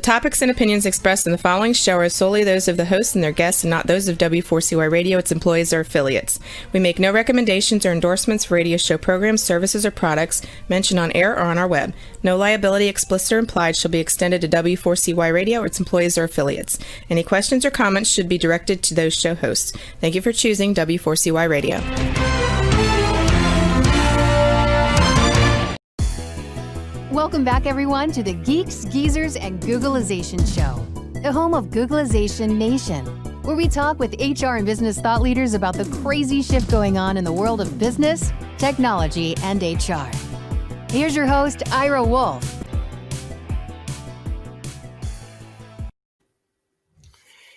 topics and opinions expressed in the following show are solely those of the hosts and their guests and not those of W4CY Radio, its employees, or affiliates. We make no recommendations or endorsements for radio show programs, services, or products mentioned on air or on our web. No liability, explicit or implied, shall be extended to W4CY Radio or its employees or affiliates. Any questions or comments should be directed to those show hosts. Thank you for choosing W4CY Radio. Welcome back, everyone, to the Geeks, Geezers, and Googlization Show, the home of Googlization Nation, where we talk with HR and business thought leaders about the crazy shift going on in the world of business, technology, and HR. Here's your host, Ira Wolf.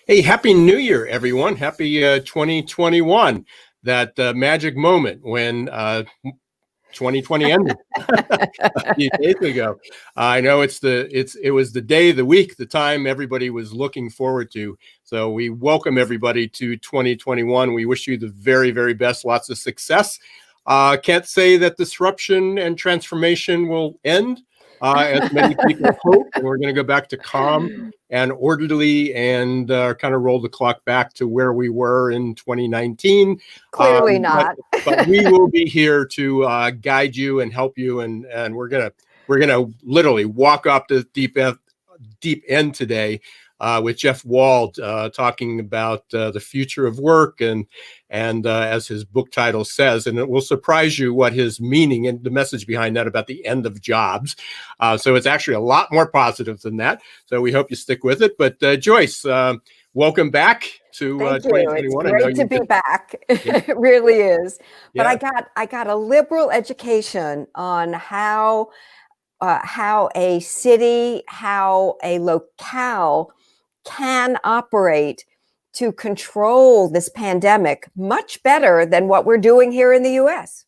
Hey, Happy New Year, everyone. Happy 2021, that magic moment when 2020 ended a few days ago. I know it was the day, the week, the time everybody was looking forward to. So we welcome everybody to 2021. We wish you the very, very best. Lots of success. Can't say that disruption and transformation will end as many people hope. And we're going to go back to calm and orderly and kind of roll the clock back to where we were in 2019. Clearly not. But we will be here to guide you and help you, and we're gonna literally walk up to the deep end today with Jeff Wald talking about the future of work and as his book title says, and it will surprise you what his meaning and the message behind that about the end of jobs. So it's actually a lot more positive than that. So we hope you stick with it. But Joyce, welcome back to 2021. It's great to be back. Yeah. It really is. But Yeah. I got a liberal education on how a city, how a locale can operate to control this pandemic much better than what we're doing here in the U.S.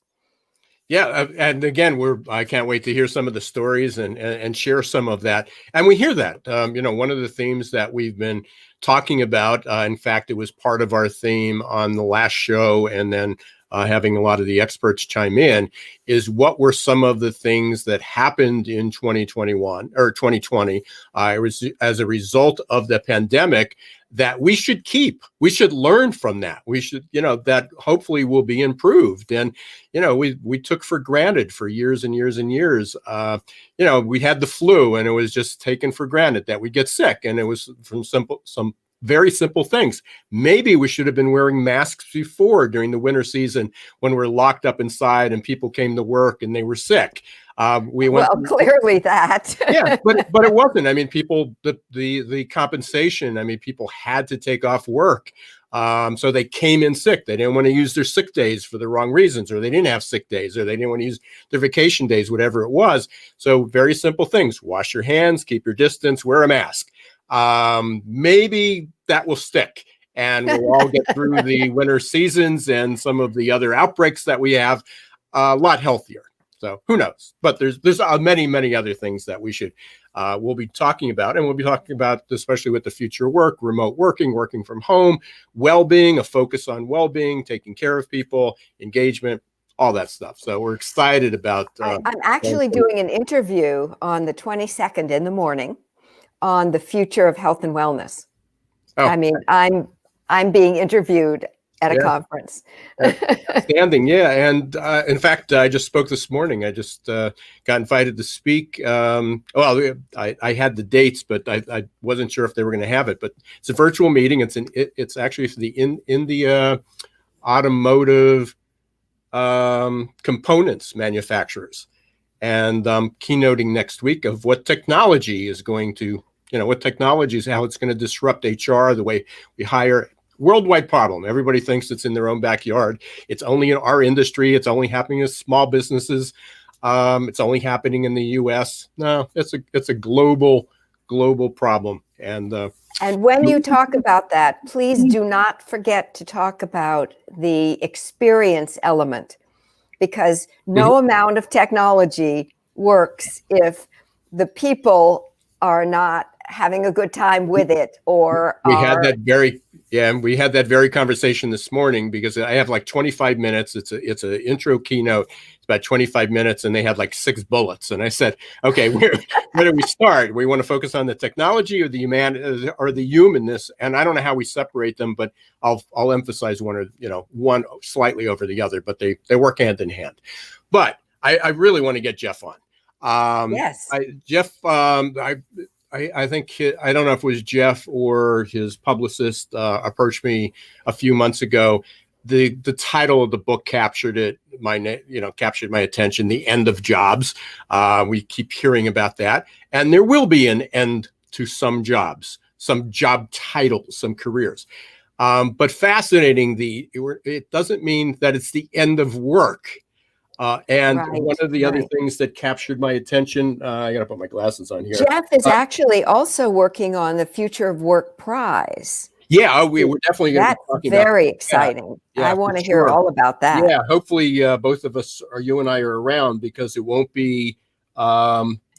Yeah, and again, I can't wait to hear some of the stories and share some of that. And we hear that, one of the themes that we've been talking about. In fact, it was part of our theme on the last show, and then having a lot of the experts chime in, is what were some of the things that happened in 2021 or 2020 as a result of the pandemic that we should keep. We should learn from that. We should, that hopefully will be improved. And, we took for granted for years and years and years. We had the flu, and it was just taken for granted that we get sick. And it was from some very simple things. Maybe we should have been wearing masks before during the winter season when we're locked up inside and people came to work and they were sick. Clearly that. Yeah, but it wasn't. I mean, people, the compensation, people had to take off work. So they came in sick. They didn't want to use their sick days for the wrong reasons, or they didn't have sick days, or they didn't want to use their vacation days, whatever it was. So very simple things: wash your hands, keep your distance, wear a mask. Maybe that will stick, and we'll all get through the winter seasons and some of the other outbreaks that we have a lot healthier. So who knows? But there's many, many other things that we'll be talking about, and we'll be talking about, especially with the future of work, remote working, working from home, well-being, a focus on well-being, taking care of people, engagement, all that stuff. So we're excited about. I'm actually doing an interview on the 22nd in the morning on the future of health and wellness. Oh. I'm being interviewed at a conference. Outstanding, yeah. And in fact, I just spoke this morning. I just got invited to speak. I had the dates, but I wasn't sure if they were going to have it. But it's a virtual meeting. It's actually for the India automotive components manufacturers, and keynoting next week of what technology is going to, how it's going to disrupt HR, the way we hire. Worldwide problem. Everybody thinks it's in their own backyard. It's only in our industry. It's only happening in small businesses. It's only happening in the U.S. No, it's a global problem. And when you talk about that, please do not forget to talk about the experience element, because no amount of technology works if the people are not having a good time with it, or we had that very conversation this morning, because I have like 25 minutes. It's an intro keynote. It's about 25 minutes, and they had like 6 bullets. And I said, okay, where do we start? We want to focus on the technology or the humanness, and I don't know how we separate them, but I'll emphasize one slightly over the other, but they work hand in hand. But I really want to get Jeff on. Yes. Jeff, I think I don't know if it was Jeff or his publicist approached me a few months ago. The title of the book captured my attention. The End of Jobs. We keep hearing about that, and there will be an end to some jobs, some job titles, some careers. But fascinating. It doesn't mean that it's the end of work. And Right, one of the other right. things that captured my attention, I got to put my glasses on here. Jeff is actually also working on the Future of Work Prize. Yeah, we're definitely going to be talking That's very about exciting. Yeah, I want to for hear sure. all about that. Yeah, hopefully both of us, or you and I, are around, because it won't be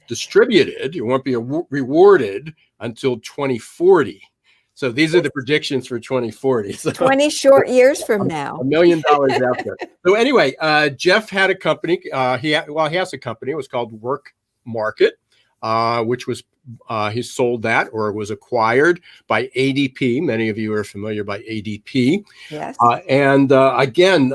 distributed. It won't be rewarded until 2040. So these are the predictions for 2040. So 20 short years from now. $1 million out there. So anyway, Jeff had a company. He has a company. It was called Workmarket, which was he sold that, or was acquired by ADP. Many of you are familiar by ADP. Yes. Again,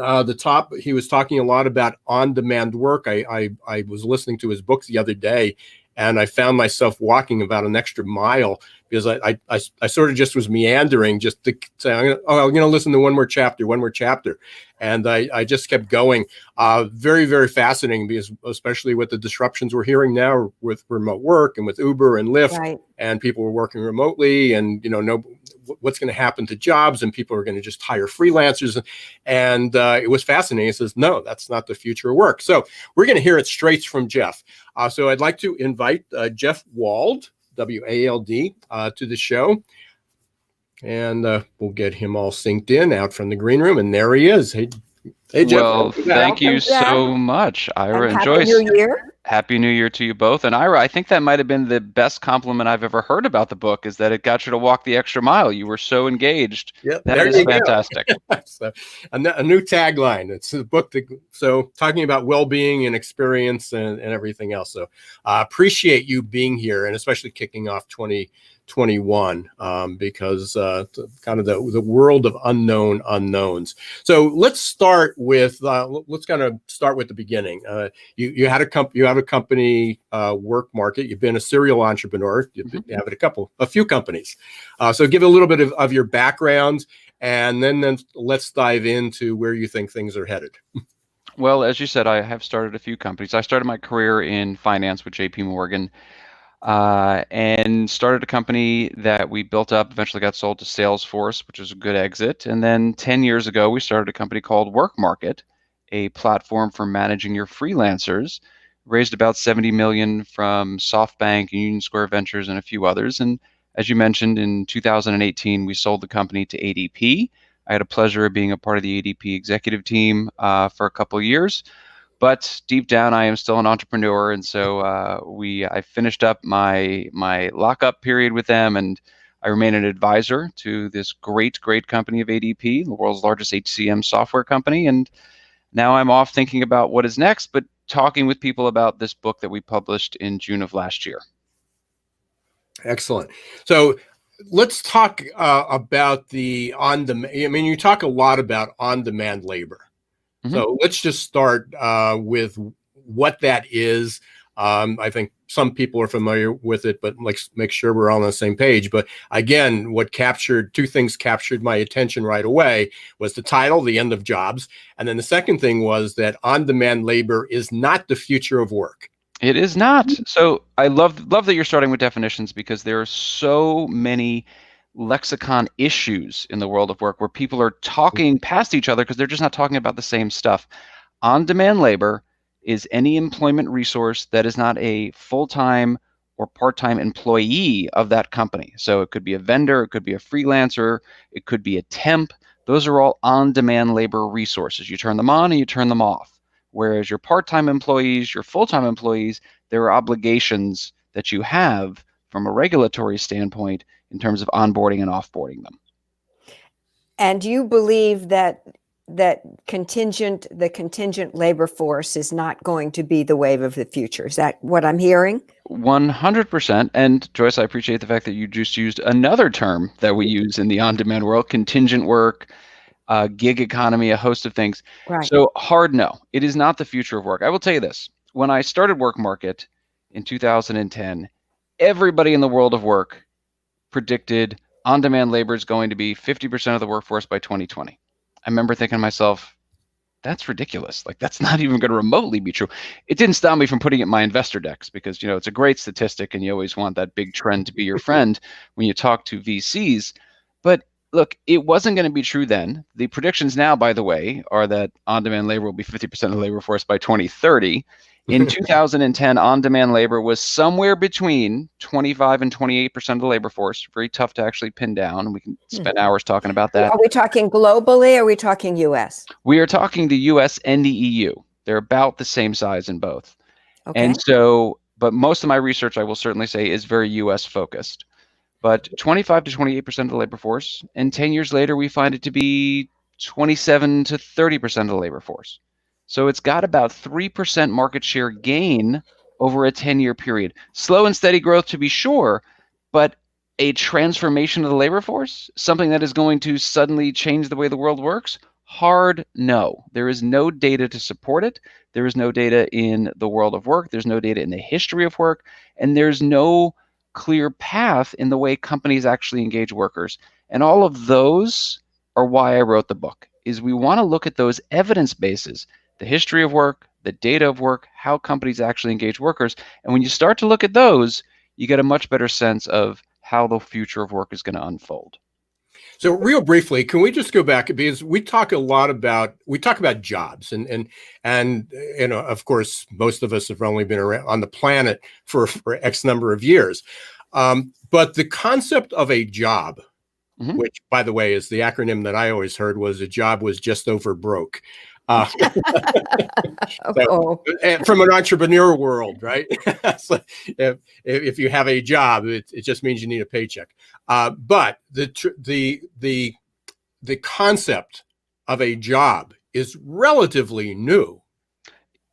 he was talking a lot about on-demand work. I was listening to his book the other day, and I found myself walking about an extra mile, because I sort of just was meandering, just to say, I'm going to listen to one more chapter. And I just kept going. Very, very fascinating, because especially with the disruptions we're hearing now with remote work and with Uber and Lyft, Right. and people were working remotely, and what's going to happen to jobs, and people are going to just hire freelancers. And it was fascinating. He says, no, that's not the future of work. So we're going to hear it straight from Jeff. So I'd like to invite Jeff Wald, W-A-L-D, to the show. And we'll get him all synced in out from the green room. And there he is. Hey, Jeff. Well, thank you so much, Ira and Joyce. Happy New Year. Happy New Year to you both. And Ira, I think that might have been the best compliment I've ever heard about the book, is that it got you to walk the extra mile. You were so engaged. Yep, that is fantastic. So a new tagline. It's a book so talking about well-being and experience and everything else. So appreciate you being here, and especially kicking off 2021, because kind of the world of unknown unknowns. So let's start with the beginning. You have a company, Workmarket. You've been a serial entrepreneur. You have a few companies. So give a little bit of your background, and then let's dive into where you think things are headed. Well, as you said, I have started a few companies. I started my career in finance with JP Morgan. And started a company that we built up, eventually got sold to Salesforce, which was a good exit. And then 10 years ago, we started a company called Workmarket, a platform for managing your freelancers. Raised about $70 million from SoftBank, Union Square Ventures, and a few others. And as you mentioned, in 2018, we sold the company to ADP. I had a pleasure of being a part of the ADP executive team for a couple of years. But deep down, I am still an entrepreneur, and so I finished up my lockup period with them, and I remain an advisor to this great company of ADP, the world's largest HCM software company. And now I'm off thinking about what is next, but talking with people about this book that we published in June of last year. Excellent. So let's talk about the on-demand. I mean, you talk a lot about on-demand labor. Mm-hmm. So let's just start with what that is. I think some people are familiar with it, but let's make sure we're all on the same page. But again, two things captured my attention right away was the title, The End of Jobs. And then the second thing was that on-demand labor is not the future of work. It is not. So I love that you're starting with definitions, because there are so many lexicon issues in the world of work where people are talking past each other because they're just not talking about the same stuff. On-demand labor is any employment resource that is not a full-time or part-time employee of that company. So it could be a vendor, it could be a freelancer, it could be a temp. Those are all on-demand labor resources. You turn them on and you turn them off. Whereas your part-time employees, your full-time employees, there are obligations that you have from a regulatory standpoint in terms of onboarding and offboarding them. And you believe that that the contingent labor force is not going to be the wave of the future. Is that what I'm hearing? 100%. And Joyce, I appreciate the fact that you just used another term that we use in the on-demand world: contingent work, gig economy, a host of things. Right. So hard no, it is not the future of work. I will tell you this: when I started Workmarket in 2010, everybody in the world of work predicted on-demand labor is going to be 50% of the workforce by 2020. I remember thinking to myself, that's ridiculous. Like, that's not even going to remotely be true. It didn't stop me from putting it in my investor decks because, it's a great statistic and you always want that big trend to be your friend when you talk to VCs. But look, it wasn't going to be true then. The predictions now, by the way, are that on-demand labor will be 50% of the labor force by 2030. In 2010, on-demand labor was somewhere between 25 and 28% of the labor force. Very tough to actually pin down. We can spend hours talking about that. Are we talking globally? Or are we talking U.S.? We are talking the U.S. and the EU. They're about the same size in both. Okay. And so, but most of my research, I will certainly say, is very U.S. focused. But 25 to 28% of the labor force, and 10 years later, we find it to be 27 to 30% of the labor force. So it's got about 3% market share gain over a 10-year period. Slow and steady growth, to be sure, but a transformation of the labor force, something that is going to suddenly change the way the world works? Hard no. There is no data to support it. There is no data in the world of work. There's no data in the history of work. And there's no clear path in the way companies actually engage workers. And all of those are why I wrote the book, is we want to look at those evidence bases, the history of work, the data of work, how companies actually engage workers. And when you start to look at those, you get a much better sense of how the future of work is going to unfold. So real briefly, can we just go back, because we talk about jobs and of course, most of us have only been around on the planet for X number of years. But the concept of a job, which, by the way, is the acronym that I always heard, was a job was just over broke. So, from an entrepreneur world, right? So if you have a job, it just means you need a paycheck. But the concept of a job is relatively new.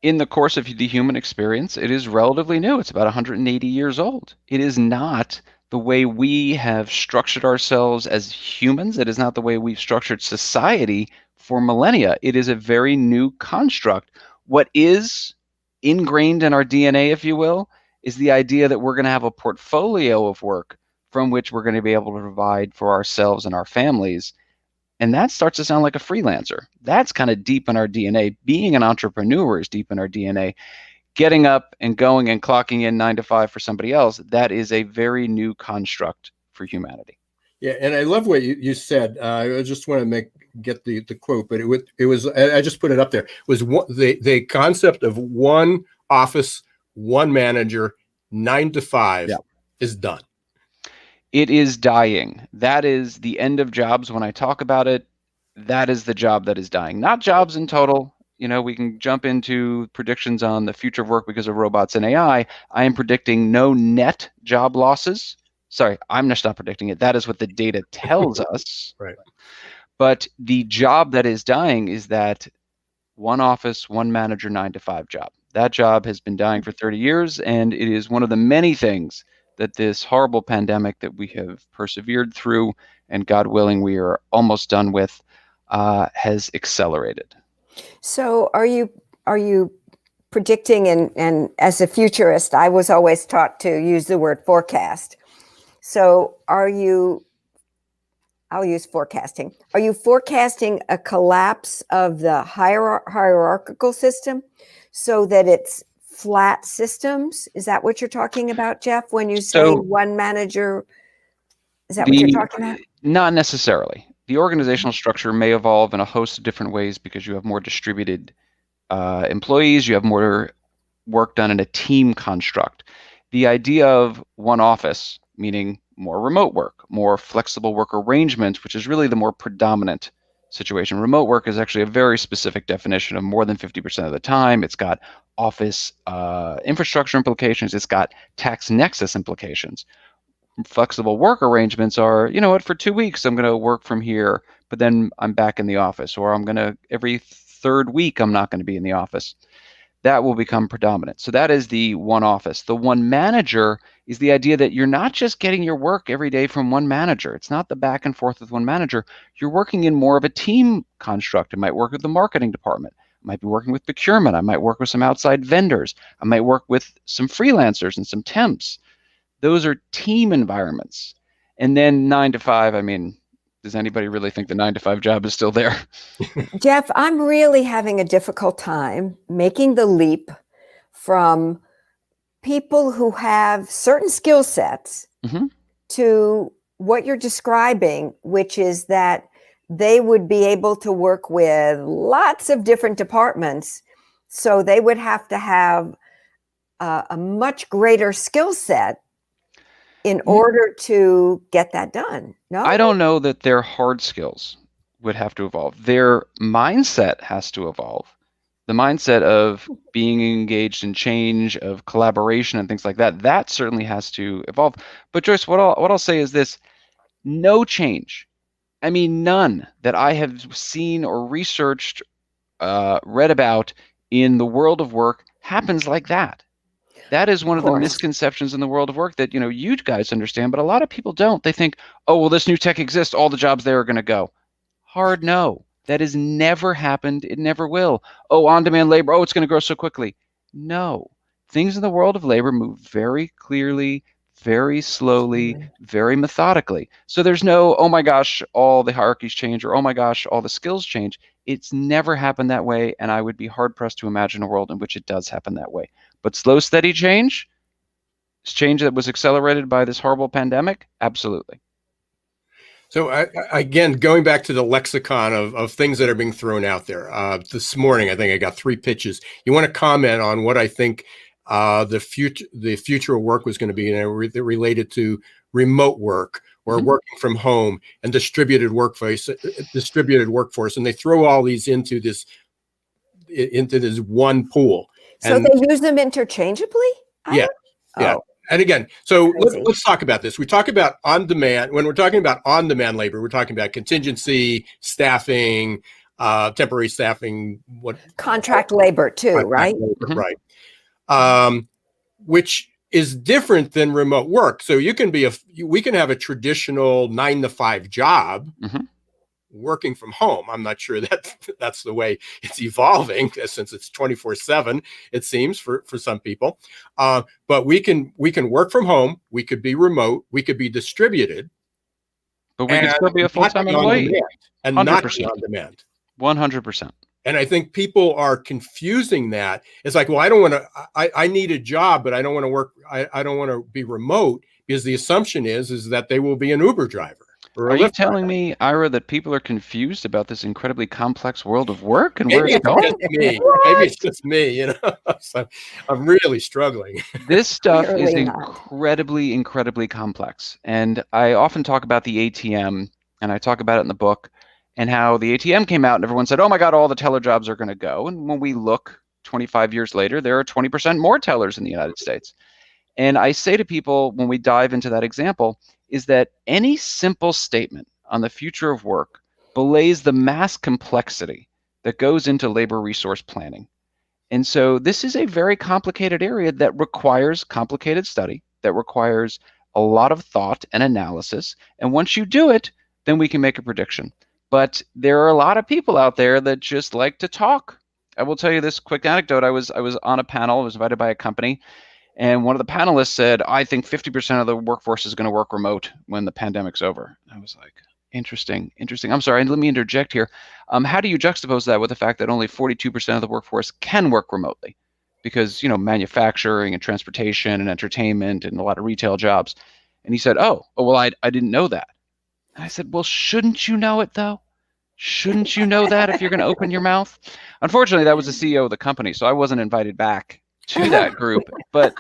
In the course of the human experience, it is relatively new. It's about 180 years old. It is not the way we have structured ourselves as humans. It is not the way we've structured society for millennia. It is a very new construct. What is ingrained in our DNA, if you will, is the idea that we're going to have a portfolio of work from which we're going to be able to provide for ourselves and our families. And that starts to sound like a freelancer. That's kind of deep in our DNA. Being an entrepreneur is deep in our DNA. Getting up and going and clocking in 9 to 5 for somebody else, that is a very new construct for humanity. Yeah, and I love what you said. I just want to get the quote, but it was I just put it up there. It was the concept of one office, one manager, 9 to 5 is done. It is dying. That is the end of jobs. When I talk about it, that is the job that is dying. Not jobs in total. We can jump into predictions on the future of work because of robots and AI. I am predicting no net job losses. Sorry, I'm just not predicting it. That is what the data tells us. Right. But the job that is dying is that one office, one manager, 9 to 5 job. That job has been dying for 30 years, and it is one of the many things that this horrible pandemic that we have persevered through, and God willing, we are almost done with, has accelerated. So are you predicting, and as a futurist, I was always taught to use the word forecast. So I'll use forecasting. Are you forecasting a collapse of the hierarchical system so that it's flat systems? Is that what you're talking about, Jeff, when you say one manager? Is that what you're talking about? Not necessarily. The organizational structure may evolve in a host of different ways because you have more distributed employees, you have more work done in a team construct. The idea of one office, meaning more remote work, more flexible work arrangements, which is really the more predominant situation. Remote work is actually a very specific definition of more than 50% of the time. It's got office infrastructure implications. It's got tax nexus implications. Flexible work arrangements are, for 2 weeks, I'm going to work from here, but then I'm back in the office, or every third week I'm not going to be in the office. That will become predominant. So that is the one office. The one manager is the idea that you're not just getting your work every day from one manager. It's not the back and forth with one manager. You're working in more of a team construct. It might work with the marketing department. I might be working with procurement. I might work with some outside vendors. I might work with some freelancers and some temps. Those are team environments. And then 9 to 5, I mean, does anybody really think the 9 to 5 job is still there? Jeff, I'm really having a difficult time making the leap from people who have certain skill sets to what you're describing, which is that they would be able to work with lots of different departments. So they would have to have a much greater skill set in order to get that done. No, I don't know that their hard skills would have to evolve. Their mindset has to evolve. The mindset of being engaged in change, of collaboration and things like that, that certainly has to evolve. But Joyce, what I'll say is this: no change, I mean none, that I have seen or researched, read about in the world of work happens like that. That is one of the misconceptions in the world of work that, you guys understand, but a lot of people don't. They think, oh, well, this new tech exists, all the jobs there are going to go. Hard no. That has never happened. It never will. Oh, on-demand labor, oh, it's going to grow so quickly. No. Things in the world of labor move very clearly, very slowly, very methodically. So there's no, oh my gosh, all the hierarchies change, or oh my gosh, all the skills change. It's never happened that way, and I would be hard-pressed to imagine a world in which it does happen that way. But slow, steady change that was accelerated by this horrible pandemic, absolutely. So again, going back to the lexicon of things that are being thrown out there. This morning, I think I got 3 pitches. You want to comment on what I think the future of work was going to be, related to remote work or working from home and distributed workforce, and they throw all these into this one pool. So they use them interchangeably? Yeah. And again, so let's talk about this. We talk about on-demand. When we're talking about on-demand labor, we're talking about contingency, staffing, temporary staffing, contract labor too, right? Right. Which is different than remote work. So we can have a traditional 9 to 5 job. Working from home. I'm not sure that that's the way it's evolving, since it's 24/7, it seems, for some people. But we can work from home. We could be remote. We could be distributed. But we can still be a full-time employee. And 100%. Not be on demand. 100%. And I think people are confusing that. It's like, well, I don't want to, I need a job, but I don't want to work. I don't want to be remote, because the assumption is that they will be an Uber driver. Are you telling me, Ira, that people are confused about this incredibly complex world of work and where it's going? Maybe it's just me, So I'm really struggling. This stuff is incredibly, incredibly complex. And I often talk about the ATM, and I talk about it in the book, and how the ATM came out and everyone said, oh my God, all the teller jobs are going to go. And when we look 25 years later, there are 20% more tellers in the United States. And I say to people when we dive into that example, is that any simple statement on the future of work belays the mass complexity that goes into labor resource planning. And so this is a very complicated area that requires complicated study, that requires a lot of thought and analysis. And once you do it, then we can make a prediction. But there are a lot of people out there that just like to talk. I will tell you this quick anecdote. I was on a panel, I was invited by a company, and one of the panelists said, I think 50% of the workforce is going to work remote when the pandemic's over. I was like, interesting. I'm sorry, let me interject here. How do you juxtapose that with the fact that only 42% of the workforce can work remotely? Because, manufacturing and transportation and entertainment and a lot of retail jobs. And he said, oh well, I didn't know that. And I said, well, shouldn't you know it though? Shouldn't you know that if you're going to open your mouth? Unfortunately, that was the CEO of the company, so I wasn't invited back to that group. But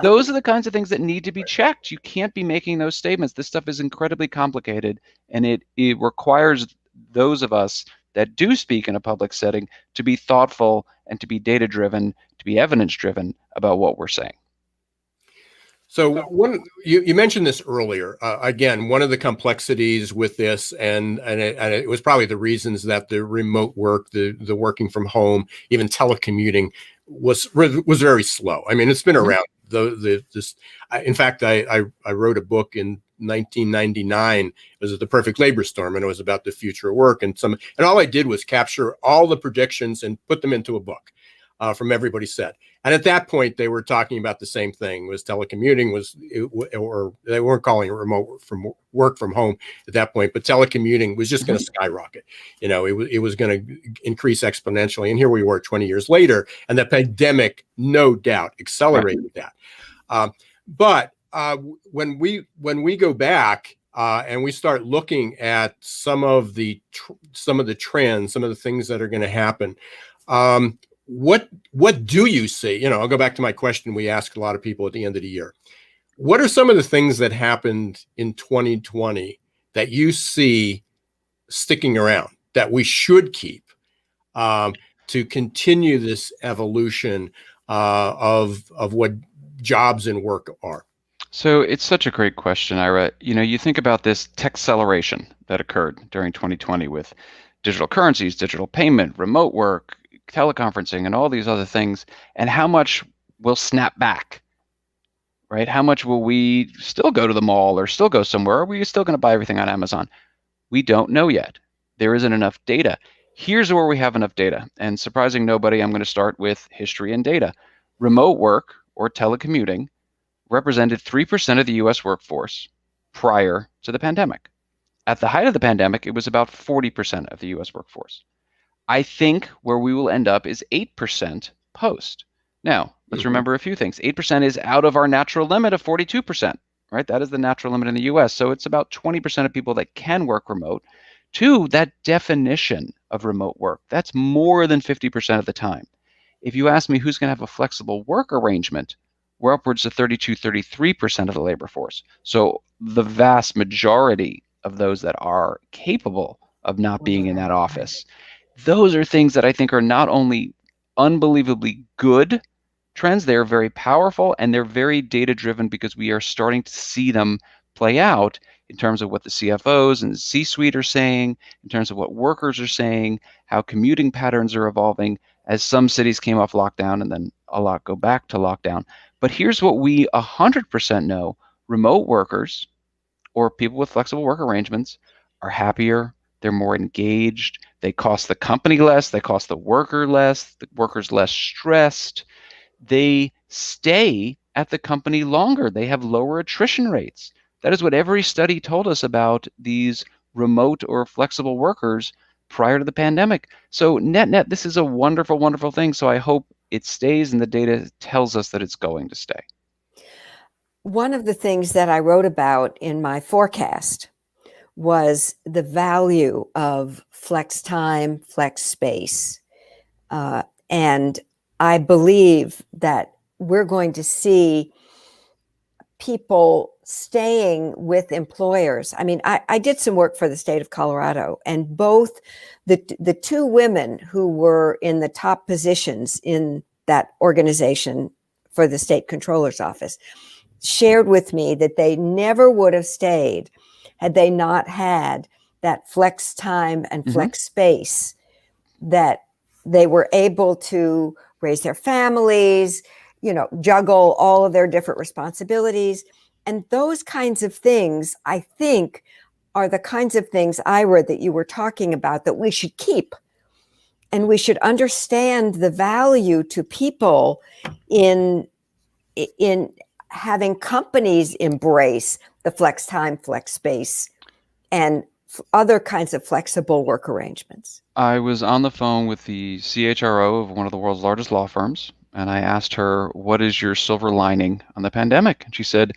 those are the kinds of things that need to be checked. You can't be making those statements. This stuff is incredibly complicated, and it requires those of us that do speak in a public setting to be thoughtful and to be data-driven, to be evidence-driven about what we're saying. So you mentioned this earlier. Again, one of the complexities with this, and it was probably the reasons that the remote work, the working from home, even telecommuting was very slow. I mean, it's been around. In fact, I wrote a book in 1999. It was The Perfect Labor Storm, and it was about the future of work. And all I did was capture all the predictions and put them into a book. From everybody said. And at that point, they were talking about the same thing. Was telecommuting or they weren't calling it remote from work from home at that point, but telecommuting was just going to skyrocket. It was going to increase exponentially. And here we were 20 years later, and the pandemic, no doubt, accelerated that. But when we go back and we start looking at some of the trends, some of the things that are going to happen, what do you see? I'll go back to my question we ask a lot of people at the end of the year. What are some of the things that happened in 2020 that you see sticking around that we should keep to continue this evolution of what jobs and work are? So it's such a great question, Ira. You think about this tech acceleration that occurred during 2020 with digital currencies, digital payment, remote work, teleconferencing, and all these other things, and how much will snap back, right? How much will we still go to the mall or still go somewhere? Or are we still going to buy everything on Amazon? We don't know yet. There isn't enough data. Here's where we have enough data. And surprising nobody, I'm going to start with history and data. Remote work or telecommuting represented 3% of the US workforce prior to the pandemic. At the height of the pandemic, it was about 40% of the US workforce. I think where we will end up is 8% post. Now, let's remember a few things. 8% is out of our natural limit of 42%, right? That is the natural limit in the US. So it's about 20% of people that can work remote. Two, that definition of remote work, that's more than 50% of the time. If you ask me who's going to have a flexible work arrangement, we're upwards of 32, 33% of the labor force. So the vast majority of those that are capable of not being in that office. Those are things that I think are not only unbelievably good trends, they're very powerful, and they're very data-driven because we are starting to see them play out in terms of what the CFOs and the C-suite are saying, in terms of what workers are saying, how commuting patterns are evolving as some cities came off lockdown and then a lot go back to lockdown. But here's what we 100% know. Remote workers or people with flexible work arrangements are happier, they're more engaged, they cost the company less, they cost the worker less, the worker's less stressed, they stay at the company longer, they have lower attrition rates. That is what every study told us about these remote or flexible workers prior to the pandemic. So net, this is a wonderful, wonderful thing. So I hope it stays, and the data tells us that it's going to stay. One of the things that I wrote about in my forecast was the value of flex time, flex space. And I believe that we're going to see people staying with employers. I mean, I did some work for the state of Colorado, and both the two women who were in the top positions in that organization for the state controller's office shared with me that they never would have stayed had they not had that flex time and flex space, that they were able to raise their families, juggle all of their different responsibilities. And those kinds of things, I think, are the kinds of things, Ira, that you were talking about that we should keep. And we should understand the value to people in having companies embrace the flex time, flex space, and other kinds of flexible work arrangements. I was on the phone with the CHRO of one of the world's largest law firms, and I asked her, what is your silver lining on the pandemic? And she said,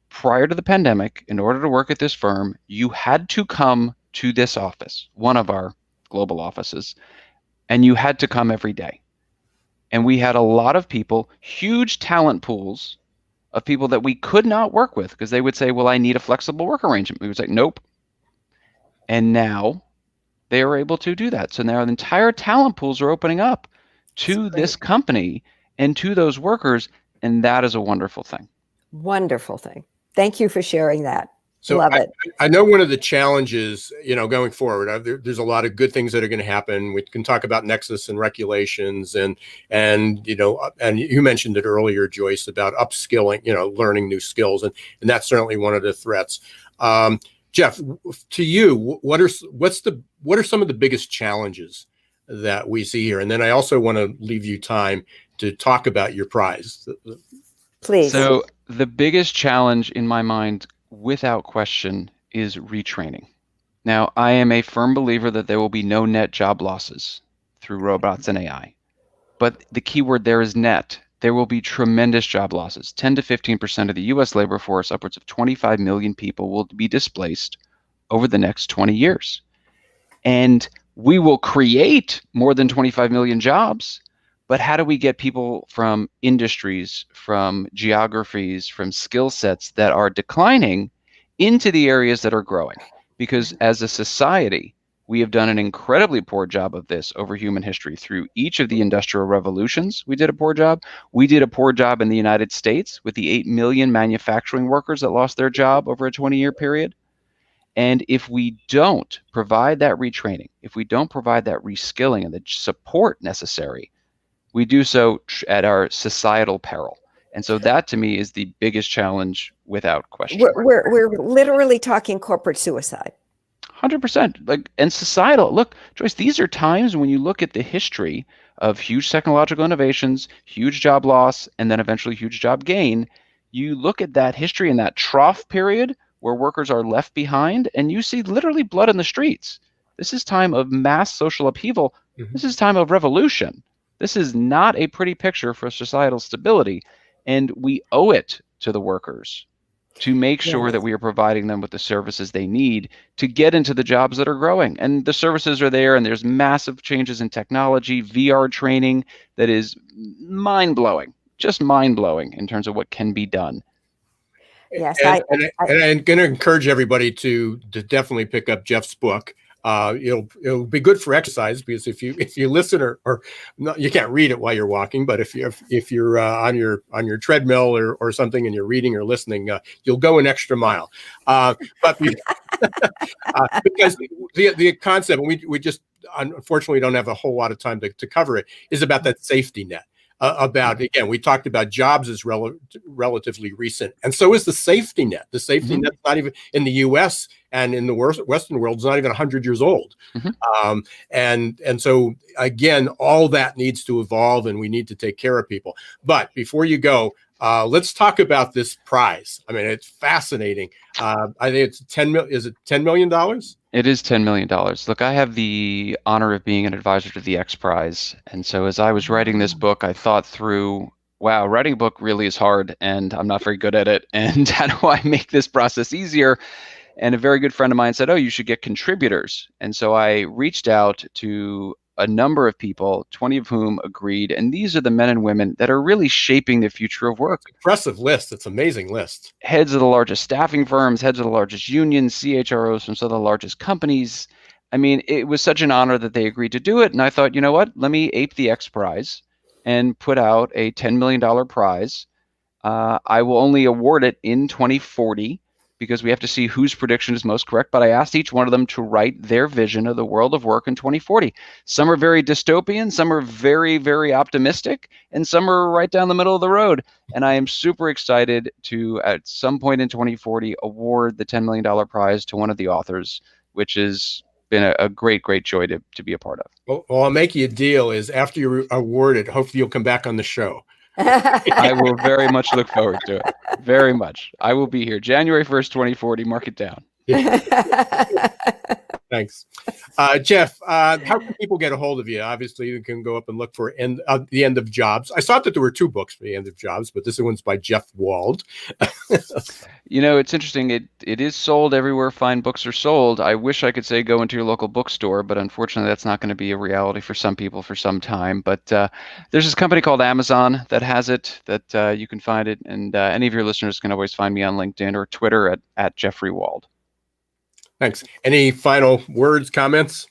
prior to the pandemic, in order to work at this firm, you had to come to this office, one of our global offices, and you had to come every day. And we had a lot of people, huge talent pools of people that we could not work with because they would say, well, I need a flexible work arrangement. We would say, nope. And now they are able to do that. So now the entire talent pools are opening up to this company and to those workers, and that is a wonderful thing. Wonderful thing. Thank you for sharing that. So Love it. I know one of the challenges, going forward, there's a lot of good things that are going to happen. We can talk about nexus and regulations and you mentioned it earlier, Joyce, about upskilling, learning new skills. And that's certainly one of the threats. Jeff, to you, what are some of the biggest challenges that we see here? And then I also want to leave you time to talk about your prize. Please. So the biggest challenge in my mind, without question, is retraining. Now, I am a firm believer that there will be no net job losses through robots and AI. But the key word there is net. There will be tremendous job losses. 10 to 15% of the US labor force, upwards of 25 million people, will be displaced over the next 20 years. And we will create more than 25 million jobs. But how do we get people from industries, from geographies, from skill sets that are declining into the areas that are growing? Because as a society, we have done an incredibly poor job of this over human history. Through each of the industrial revolutions, we did a poor job. We did a poor job in the United States with the 8 million manufacturing workers that lost their job over a 20-year period. And if we don't provide that retraining, if we don't provide that reskilling and the support necessary, we do so at our societal peril. And so that, to me, is the biggest challenge without question. We're literally talking corporate suicide. 100%. And societal. Look, Joyce, these are times when you look at the history of huge technological innovations, huge job loss, and then eventually huge job gain. You look at that history in that trough period where workers are left behind, and you see literally blood in the streets. This is time of mass social upheaval. Mm-hmm. This is time of revolution. This is not a pretty picture for societal stability, and we owe it to the workers to make sure that we are providing them with the services they need to get into the jobs that are growing. And the services are there, and there's massive changes in technology, VR training that is mind-blowing, just mind-blowing in terms of what can be done. Yes, and I'm going to encourage everybody to definitely pick up Jeff's book. It'll be good for exercise, because if you listen or not, you can't read it while you're walking, but if you're on your treadmill or something and you're reading or listening, you'll go an extra mile. But because the concept, and we just unfortunately don't have a whole lot of time to cover it, is about that safety net. Again, we talked about jobs as relatively recent, and so is the safety net. The safety net's not even in the U.S. and in the Western world, it's not even 100 years old. And so again, all that needs to evolve, and we need to take care of people. But before you go, let's talk about this prize. I mean, it's fascinating. I think it's Is it $10 million? It is $10 million. Look, I have the honor of being an advisor to the X Prize. And so as I was writing this book, I thought through, wow, writing a book really is hard, and I'm not very good at it. And how do I make this process easier? And a very good friend of mine said, oh, you should get contributors. And so I reached out to a number of people, 20 of whom agreed. And these are the men and women that are really shaping the future of work. Impressive list. It's an amazing list. Heads of the largest staffing firms, heads of the largest unions, CHROs from some of the largest companies. I mean, it was such an honor that they agreed to do it. And I thought, you know what, let me ape the X Prize and put out a $10 million prize. I will only award it in 2040. Because we have to see whose prediction is most correct. But I asked each one of them to write their vision of the world of work in 2040. Some are very dystopian, some are very, very optimistic, and some are right down the middle of the road. And I am super excited to, at some point in 2040, award the $10 million prize to one of the authors, which has been a great, great joy to be a part of. Well, I'll make you a deal is after you award it, hopefully you'll come back on the show. I will very much look forward to it. Very much. I will be here January 1st, 2040. Mark it down. Thanks. Jeff, how can people get a hold of you? Obviously, you can go up and look for The End of Jobs. I saw that there were 2 books for The End of Jobs, but this one's by Jeff Wald. You know, it's interesting. It is sold everywhere fine books are sold. I wish I could say go into your local bookstore, but unfortunately, that's not going to be a reality for some people for some time. But there's this company called Amazon that has it, that you can find it. And any of your listeners can always find me on LinkedIn or Twitter at Jeffrey Wald. Thanks. Any final words, comments?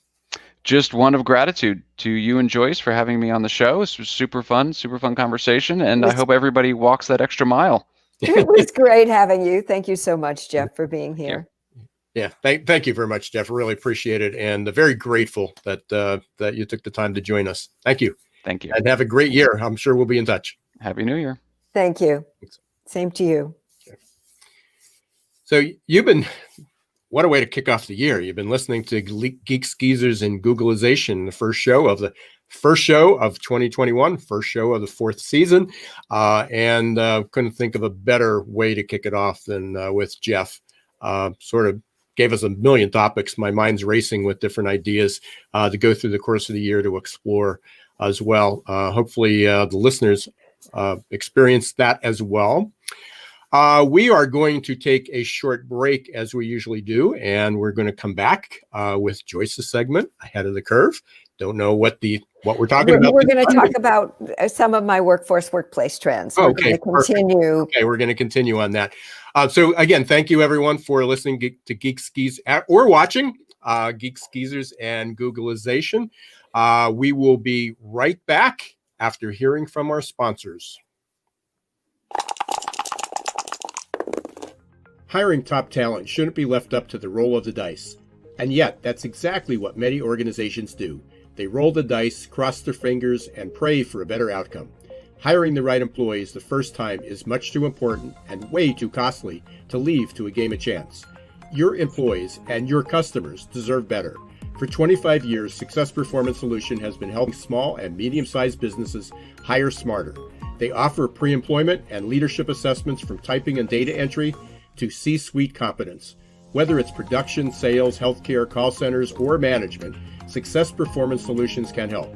Just one of gratitude to you and Joyce for having me on the show. This was super fun conversation, and I hope everybody walks that extra mile. It was great having you. Thank you so much, Jeff, for being here. Yeah, thank you very much, Jeff. Really appreciate it, and very grateful that that you took the time to join us. Thank you. Thank you. And have a great year. I'm sure we'll be in touch. Happy New Year. Thank you. Same to you. Okay. So what a way to kick off the year. You've been listening to Geeks, Geezers, and Googlization, the first show of 2021, first show of the fourth season. And couldn't think of a better way to kick it off than with Jeff. Sort of gave us a million topics. My mind's racing with different ideas to go through the course of the year to explore as well. Hopefully the listeners experience that as well. We are going to take a short break as we usually do, and we're going to come back with Joyce's segment, Ahead of the Curve. Don't know what we're talking about. We're going to talk about some of my workplace trends. We're going to continue. Okay, we're going to continue on that. So again, thank you everyone for listening to Geeks, Geezers, or watching Geeks, Geezers, and Googlization. We will be right back after hearing from our sponsors. Hiring top talent shouldn't be left up to the roll of the dice. And yet, that's exactly what many organizations do. They roll the dice, cross their fingers, and pray for a better outcome. Hiring the right employees the first time is much too important and way too costly to leave to a game of chance. Your employees and your customers deserve better. For 25 years, Success Performance Solution has been helping small and medium-sized businesses hire smarter. They offer pre-employment and leadership assessments from typing and data entry to C-suite competence. Whether it's production, sales, healthcare, call centers, or management, Success Performance Solutions can help.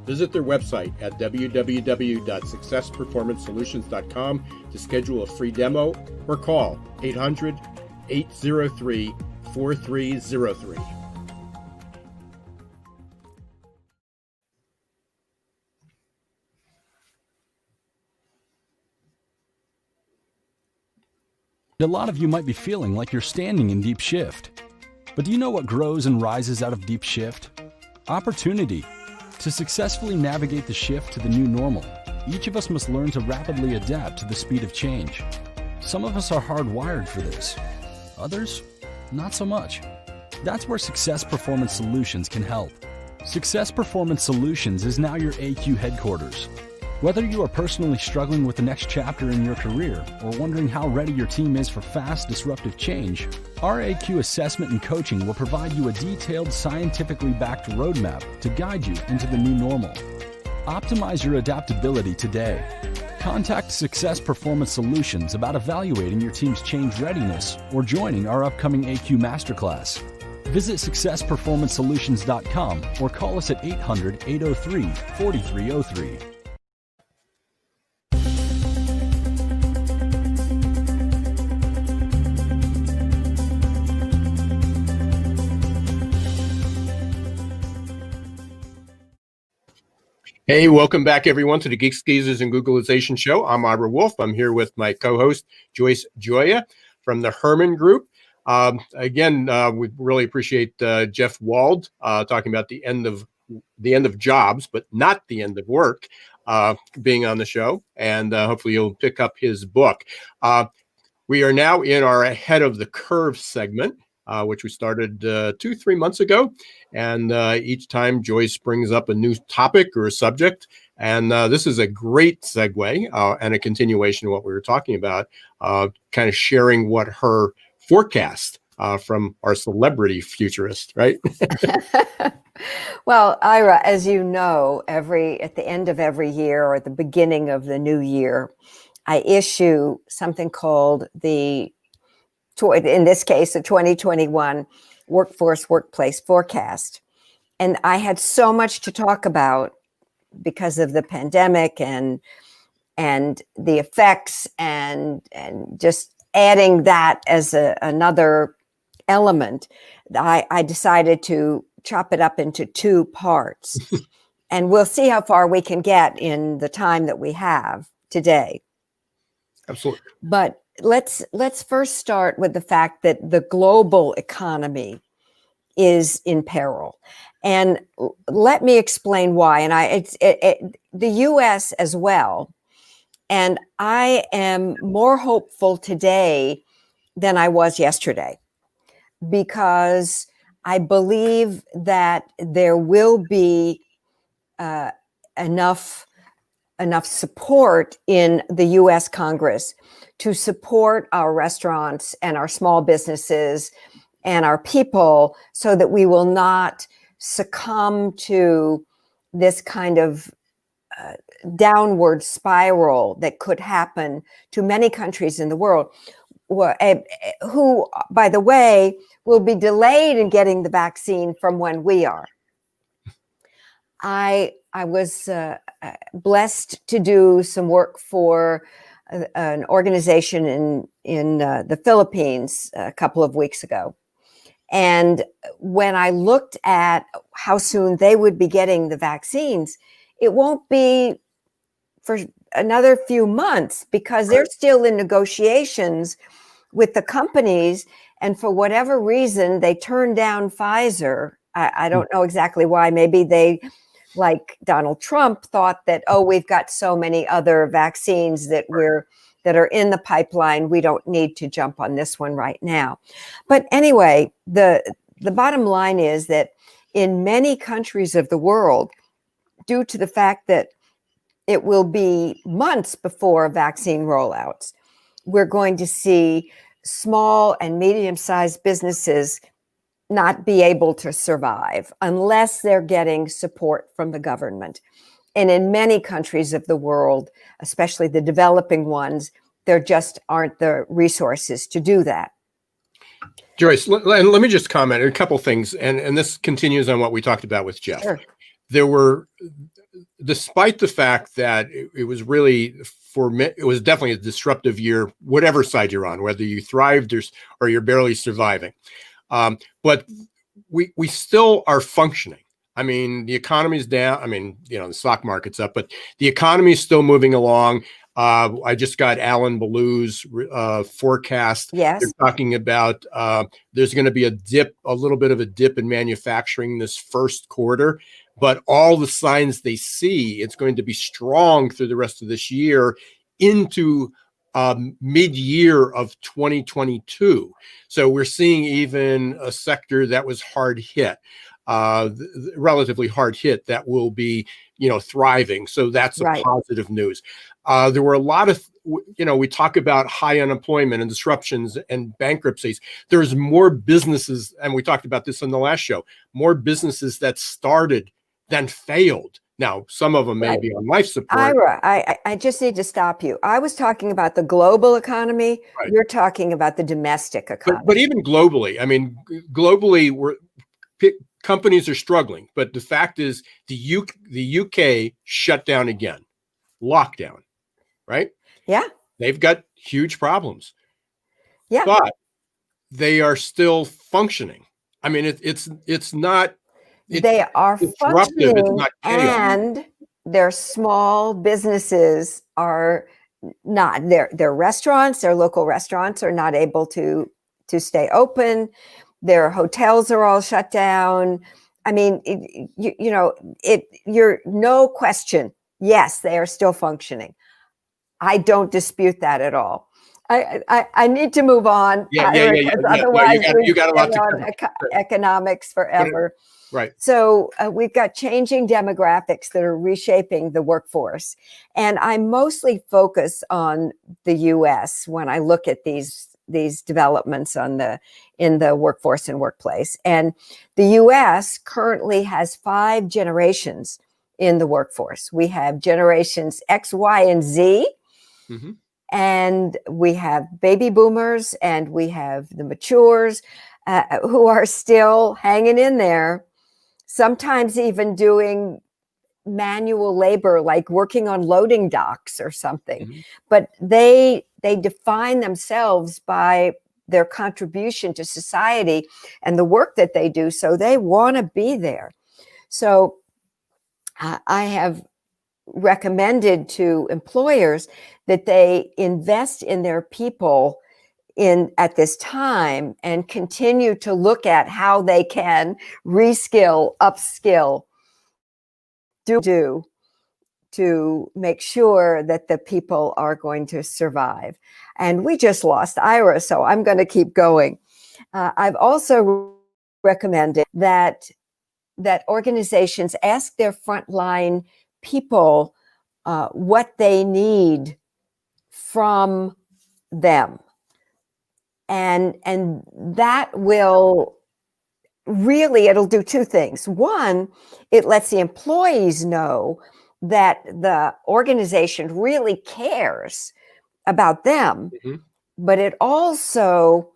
Visit their website at www.successperformancesolutions.com to schedule a free demo or call 800-803-4303. A lot of you might be feeling like you're standing in deep shift. But do you know what grows and rises out of deep shift? Opportunity. To successfully navigate the shift to the new normal, each of us must learn to rapidly adapt to the speed of change. Some of us are hardwired for this. Others, not so much. That's where Success Performance Solutions can help. Success Performance Solutions is now your AQ headquarters. Whether you are personally struggling with the next chapter in your career or wondering how ready your team is for fast, disruptive change, our AQ assessment and coaching will provide you a detailed, scientifically backed roadmap to guide you into the new normal. Optimize your adaptability today. Contact Success Performance Solutions about evaluating your team's change readiness or joining our upcoming AQ Masterclass. Visit successperformancesolutions.com or call us at 800-803-4303. Hey, welcome back, everyone, to the Geeks, Geezers, and Googlization Show. I'm Ira Wolf. I'm here with my co-host, Joyce Joya from the Herman Group. Again, we really appreciate Jeff Wald talking about the end of jobs, but not the end of work, being on the show. And hopefully you'll pick up his book. We are now in our Ahead of the Curve segment, which we started 2-3 months ago. And each time Joyce brings up a new topic or a subject. And this is a great segue and a continuation of what we were talking about, kind of sharing what her forecast from our celebrity futurist, right? Well, Ira, as you know, at the end of every year or at the beginning of the new year, I issue something called in this case, the 2021 Workplace Forecast. And I had so much to talk about because of the pandemic and the effects and just adding that as another element. I decided to chop it up into 2 parts. And we'll see how far we can get in the time that we have today. Absolutely. But let's first start with the fact that the global economy is in peril. And let me explain why. And the U.S. as well And I am more hopeful today than I was yesterday, because I believe that there will be enough support in the U.S. Congress to support our restaurants and our small businesses and our people, so that we will not succumb to this kind of downward spiral that could happen to many countries in the world, who, by the way, will be delayed in getting the vaccine from when we are. I was blessed to do some work for an organization in the Philippines a couple of weeks ago. And when I looked at how soon they would be getting the vaccines, it won't be for another few months, because they're still in negotiations with the companies. And for whatever reason, they turned down Pfizer. I don't know exactly why. Maybe they, like Donald Trump, thought that, oh, we've got so many other vaccines that are in the pipeline, we don't need to jump on this one right now. But anyway, the bottom line is that in many countries of the world, due to the fact that it will be months before vaccine rollouts, we're going to see small and medium-sized businesses not be able to survive unless they're getting support from the government. And in many countries of the world, especially the developing ones, there just aren't the resources to do that. Joyce, let me just comment on a couple things, and this continues on what we talked about with Jeff. Sure. There were, despite the fact that it was really, it was definitely a disruptive year, whatever side you're on, whether you thrived or you're barely surviving. But we still are functioning. I mean, the economy's down. I mean, the stock market's up, but the economy is still moving along. I just got Alan Ballew's forecast. Yes. They're talking about there's going to be a little bit of a dip in manufacturing this first quarter, but all the signs they see, it's going to be strong through the rest of this year into mid-year of 2022. So we're seeing even a sector that was hard hit, relatively hard hit, that will be, thriving. So that's a positive news. There were a lot of, we talk about high unemployment and disruptions and bankruptcies. There's more businesses, and we talked about this on the last show, more businesses that started than failed. Now, some of them may be on life support. Ira, I just need to stop you. I was talking about the global economy. Right. You're talking about the domestic economy. But even globally, I mean, globally, companies are struggling. But the fact is, the UK shut down again, lockdown, right? Yeah. They've got huge problems. Yeah. But they are still functioning. I mean, it's not. They are functioning, and their small businesses are not. Their restaurants, their local restaurants, are not able to stay open. Their hotels are all shut down. I mean, you're no question. Yes, they are still functioning. I don't dispute that at all. I need to move on. Yeah. Otherwise, you got a lot to cover. Economics forever. Right. So we've got changing demographics that are reshaping the workforce. And I mostly focus on the U.S. when I look at these developments in the workforce and workplace. And the U.S. currently has 5 generations in the workforce. We have generations X, Y, and Z. Mm-hmm. And we have baby boomers, and we have the matures who are still hanging in there, sometimes even doing manual labor, like working on loading docks or something. Mm-hmm. But they define themselves by their contribution to society and the work that they do. So they want to be there. So I have recommended to employers that they invest in their people at this time and continue to look at how they can reskill, upskill, do to make sure that the people are going to survive. And we just lost Ira, so I'm going to keep going. I've also recommended that organizations ask their frontline people what they need from them. And that will really, it'll do two things. One, it lets the employees know that the organization really cares about them, but it also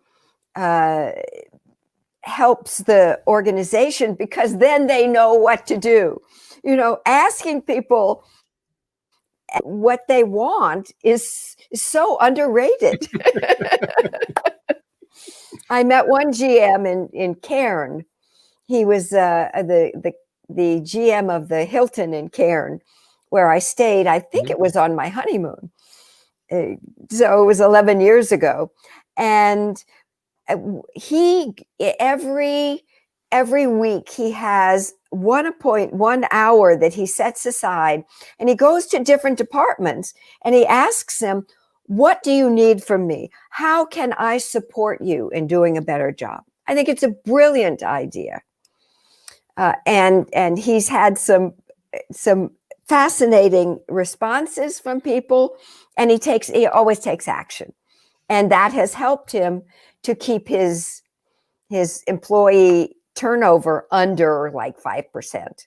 helps the organization because then they know what to do. You know, asking people what they want is so underrated. I met one GM in Cairn. He was the GM of the Hilton in Cairn, where I stayed. I think it was on my honeymoon. So it was 11 years ago. And he, every week, he has 1 hour that he sets aside, and he goes to different departments and he asks them, what do you need from me? How can I support you in doing a better job? I think it's a brilliant idea. And he's had some fascinating responses from people, and he always takes action. And that has helped him to keep his employee turnover under like 5%.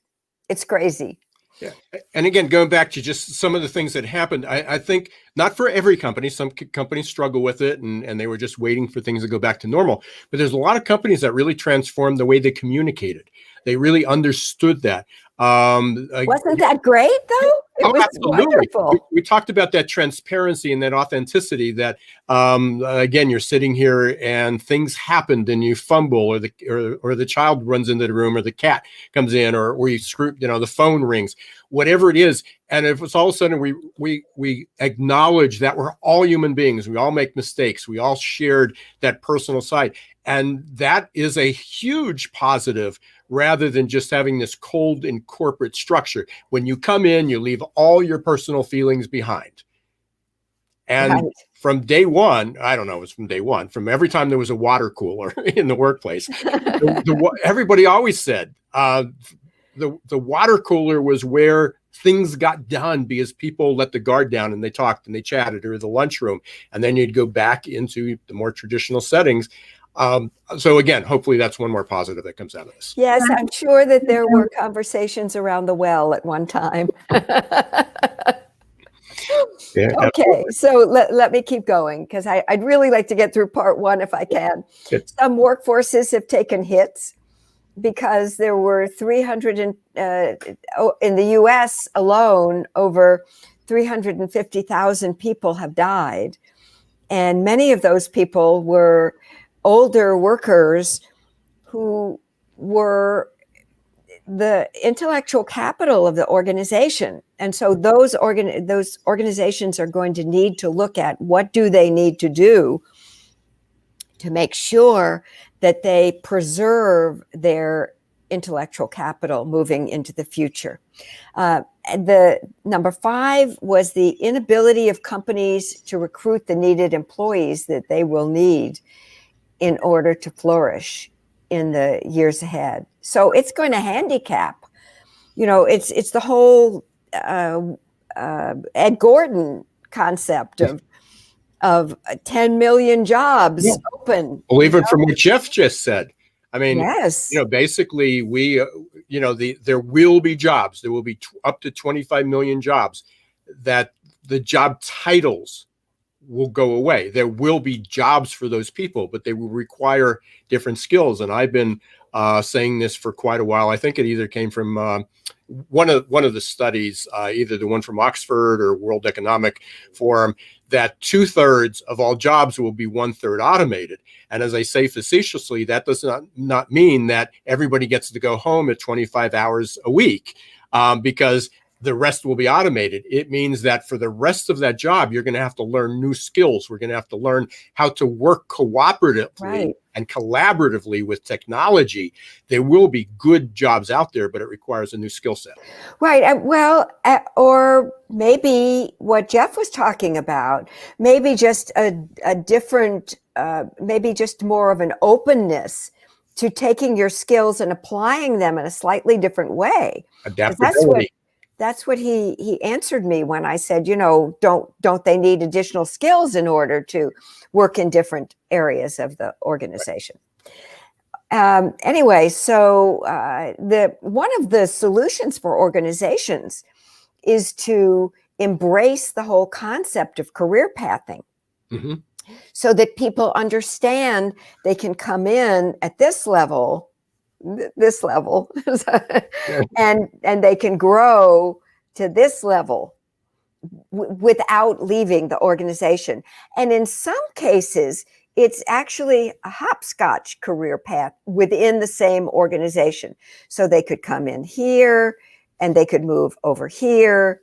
It's crazy. Yeah. And again, going back to just some of the things that happened, I think not for every company, some companies struggle with it and they were just waiting for things to go back to normal. But there's a lot of companies that really transformed the way they communicated. They really understood that. Wasn't that great, though? It was absolutely wonderful. We talked about that transparency and that authenticity that, again, you're sitting here and things happened and you fumble or the child runs into the room or the cat comes in or you screw, the phone rings, whatever it is. And if it's all of a sudden we acknowledge that we're all human beings, we all make mistakes, we all shared that personal side. And that is a huge positive rather than just having this cold and corporate structure. When you come in, you leave all your personal feelings behind. And from day one, I don't know, it was from day one, from every time there was a water cooler in the workplace, everybody always said the water cooler was where things got done because people let the guard down and they talked and they chatted, or the lunchroom. And then you'd go back into the more traditional settings. So again, hopefully that's one more positive that comes out of this. Yes, I'm sure that there were conversations around the well at one time. Yeah, okay, so let me keep going because I'd really like to get through part one if I can. Some workforces have taken hits because there were 300 in the US alone, over 350,000 people have died. And many of those people were older workers who were the intellectual capital of the organization. And so those organizations are going to need to look at what do they need to do to make sure that they preserve their intellectual capital moving into the future. The number 5 was the inability of companies to recruit the needed employees that they will need in order to flourish in the years ahead. So it's going to handicap, it's the whole Ed Gordon concept of 10 million jobs open. Well, even from what Jeff just said, I mean, yes. Basically we, there will be jobs. There will be up to 25 million jobs that the job titles will go away. There will be jobs for those people, but they will require different skills. And I've been saying this for quite a while. I think it either came from one of the studies, either the one from Oxford or World Economic Forum, that 2/3 of all jobs will be 1/3 automated. And as I say facetiously, that does not mean that everybody gets to go home at 25 hours a week, because the rest will be automated. It means that for the rest of that job, you're going to have to learn new skills. We're going to have to learn how to work cooperatively and collaboratively with technology. There will be good jobs out there, but it requires a new skill set. Right. Or maybe what Jeff was talking about, maybe just a different, maybe just more of an openness to taking your skills and applying them in a slightly different way. Adaptability. That's what he answered me when I said, don't they need additional skills in order to work in different areas of the organization? Anyway, so one of the solutions for organizations is to embrace the whole concept of career pathing, so that people understand they can come in at this level, and they can grow to this level without leaving the organization. And in some cases, it's actually a hopscotch career path within the same organization. So they could come in here and they could move over here,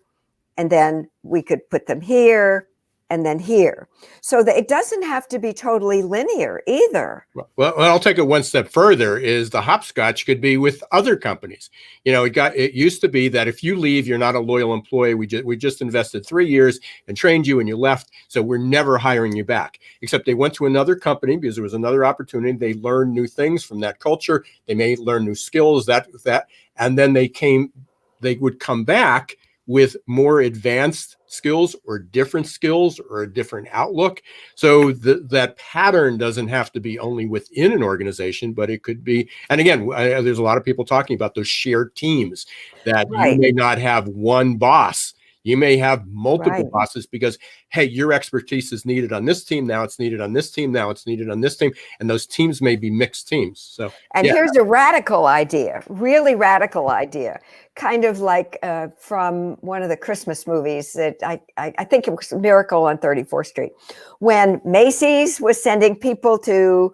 and then we could put them here and then here. So that it doesn't have to be totally linear either. Well, I'll take it one step further. Is the hopscotch could be with other companies. It used to be that if you leave, you're not a loyal employee. We just invested 3 years and trained you and you left, so we're never hiring you back. Except they went to another company because there was another opportunity. They learned new things from that culture. They may learn new skills, and then they would come back with more advanced skills or different skills or a different outlook. So that pattern doesn't have to be only within an organization, but it could be, and again, there's a lot of people talking about those shared teams that you may not have one boss. You may have multiple bosses because, hey, your expertise is needed on this team. Now it's needed on this team. Now it's needed on this team. And those teams may be mixed teams. So, here's a radical idea, really radical idea, kind of like from one of the Christmas movies that I think it was Miracle on 34th Street, when Macy's was sending people to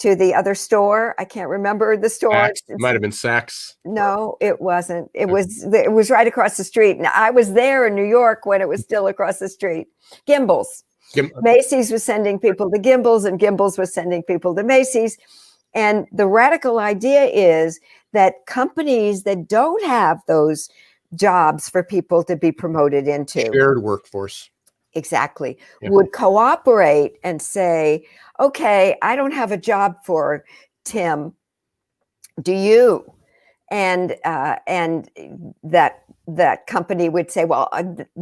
the other store. I can't remember the store. It might have been Saks. No, it wasn't. It was right across the street. Now, I was there in New York when it was still across the street. Gimbels. Macy's was sending people to Gimbels, and Gimbels was sending people to Macy's. And the radical idea is that companies that don't have those jobs for people to be promoted into, shared workforce. Exactly. Would cooperate and say, okay, I don't have a job for Tim. Do you? And that company would say, well,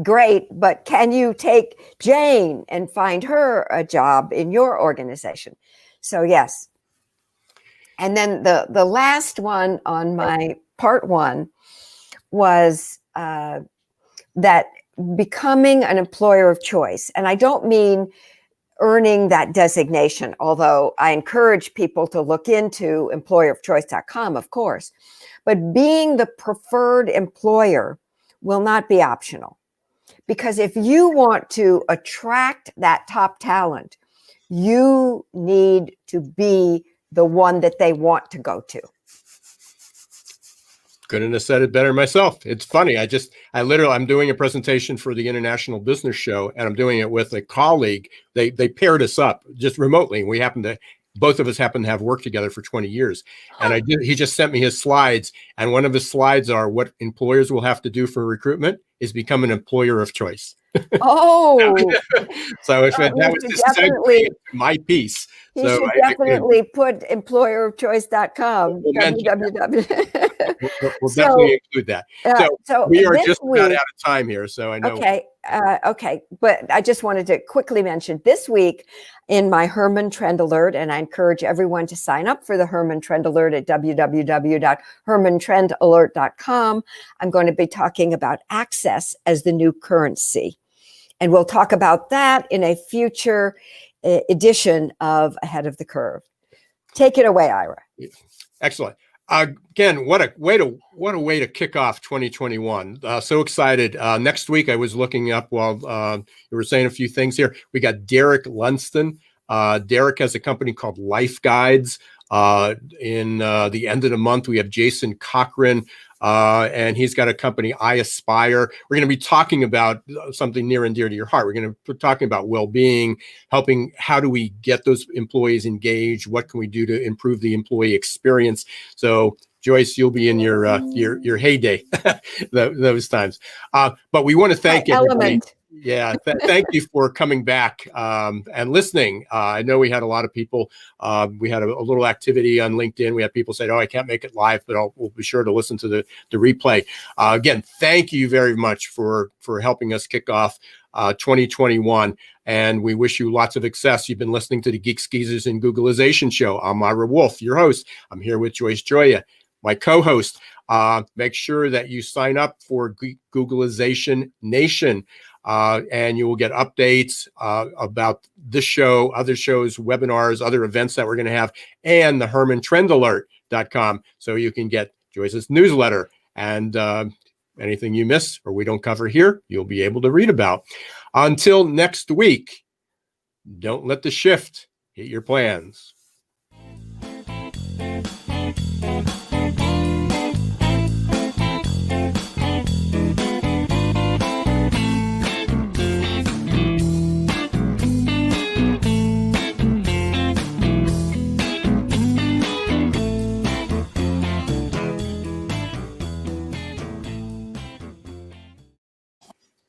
great, but can you take Jane and find her a job in your organization? So yes. And then the last one on my part one was that becoming an employer of choice. And I don't mean earning that designation, although I encourage people to look into employerofchoice.com, of course. But being the preferred employer will not be optional. Because if you want to attract that top talent, you need to be the one that they want to go to. Couldn't have said it better myself. It's funny. I'm doing a presentation for the International Business Show, and I'm doing it with a colleague. They paired us up just remotely. Both of us happen to have worked together for 20 years. And he just sent me his slides. And one of his slides are what employers will have to do for recruitment is become an employer of choice. Oh, so that was just definitely my piece. You should definitely put employerofchoice.com. We'll definitely include that. So we are just about out of time here. So I know. Okay. But I just wanted to quickly mention this week in my Herman Trend Alert, and I encourage everyone to sign up for the Herman Trend Alert at www.hermantrendalerts.com. I'm going to be talking about access as the new currency. And we'll talk about that in a future edition of Ahead of the Curve. Take it away, Ira. Excellent. Again, what a way to kick off 2021. So excited. Next week, I was looking up while you were saying a few things here. We got Derek Lunston. Derek has a company called Life Guides. In the end of the month, we have Jason Cochran. and he's got a company, I Aspire. We're going to be talking about something near and dear to your heart. We're going to be talking about well-being, helping, how do we get those employees engaged? What can we do to improve the employee experience? So Joyce, you'll be in your heyday those times. But we want to thank everybody. Element. Yeah, thank you for coming back and listening. I know we had a lot of people. We had a little activity on LinkedIn. We had people say, "Oh, I can't make it live, but we'll be sure to listen to the replay." Again, thank you very much for helping us kick off 2021, and we wish you lots of success. You've been listening to the Geeks, Geezers, and Googlization Show. I'm Ira Wolf, your host. I'm here with Joyce Joya, my co-host. Make sure that you sign up for Googlization Nation. And you will get updates about this show, other shows, webinars, other events that we're going to have, and the HermanTrendAlert.com, so you can get Joyce's newsletter, and anything you miss or we don't cover here, you'll be able to read about. Until next week, don't let the shift hit your plans.